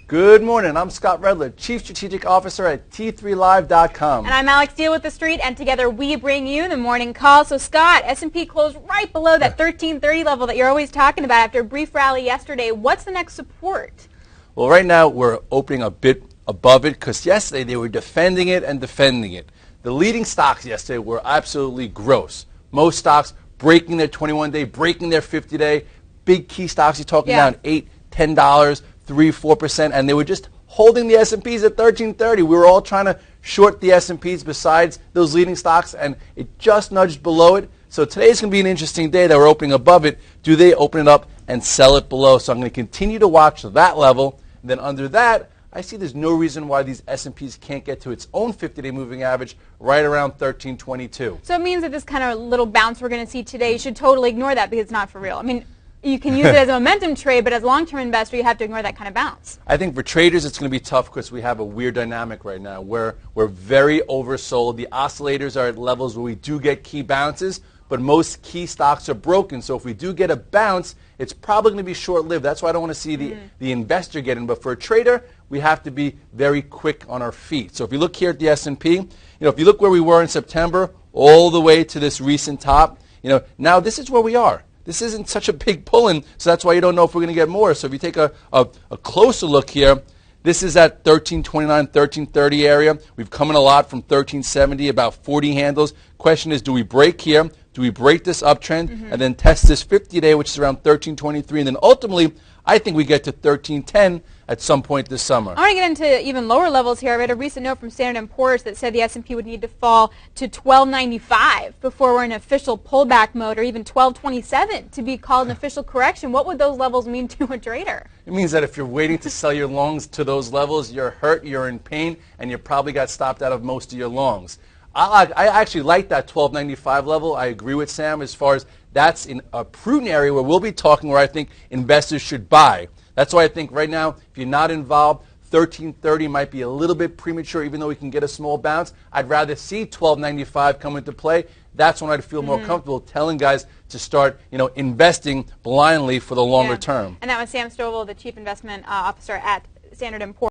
Good morning. I'm Scott Redler, Chief Strategic Officer at T3Live.com. And I'm Alex Deal with The Street, and together we bring you the morning call. So Scott, S&P closed right below that 1330 level that you're always talking about after a brief rally yesterday. What's the next support? Well, right now we're opening a bit above it because yesterday they were defending it and defending it. The leading stocks yesterday were absolutely gross. Most stocks breaking their 21-day, breaking their 50-day. Big key stocks, you're talking down $8, $10, 3-4%, and they were just holding the S&Ps at 1330. We were all trying to short the S&Ps besides those leading stocks, and it just nudged below it. So today's going to be an interesting day that we're opening above it. Do they open it up and sell it below? So I'm going to continue to watch that level. And then under that, I see there's no reason why these S&Ps can't get to its own 50-day moving average right around 1322. So it means that this kind of little bounce we're going to see today, you should totally ignore that because it's not for real. I mean, you can use it as a momentum trade, but as a long-term investor, you have to ignore that kind of bounce. I think for traders, it's going to be tough because we have a weird dynamic right now where we're very oversold. The oscillators are at levels where we do get key bounces, but most key stocks are broken. So if we do get a bounce, it's probably going to be short-lived. That's why I don't want to see the investor get in. But for a trader, we have to be very quick on our feet. So if you look here at the S&P, if you look where we were in September all the way to this recent top, now this is where we are. This isn't such a big pull-in, so that's why you don't know if we're going to get more. So if you take a closer look here, this is at 1329, 1330 area. We've come in a lot from 1370, about 40 handles. Question is, do we break here? Do we break this uptrend and then test this 50-day, which is around 1323? And then ultimately, I think we get to 1310 at some point this summer. I want to get into even lower levels here. I read a recent note from Standard & Poor's that said the S&P would need to fall to 1295 before we're in official pullback mode, or even 1227 to be called an official correction. What would those levels mean to a trader? It means that if you're waiting to sell your longs to those levels, you're hurt, you're in pain, and you probably got stopped out of most of your longs. I actually like that 1295 level. I agree with Sam as far as that's in a prudent area where we'll be talking where I think investors should buy. That's why I think right now, if you're not involved, 1330 might be a little bit premature, even though we can get a small bounce. I'd rather see 1295 come into play. That's when I'd feel more comfortable telling guys to start, investing blindly for the longer term. And that was Sam Stovall, the Chief Investment Officer at Standard & Poor's.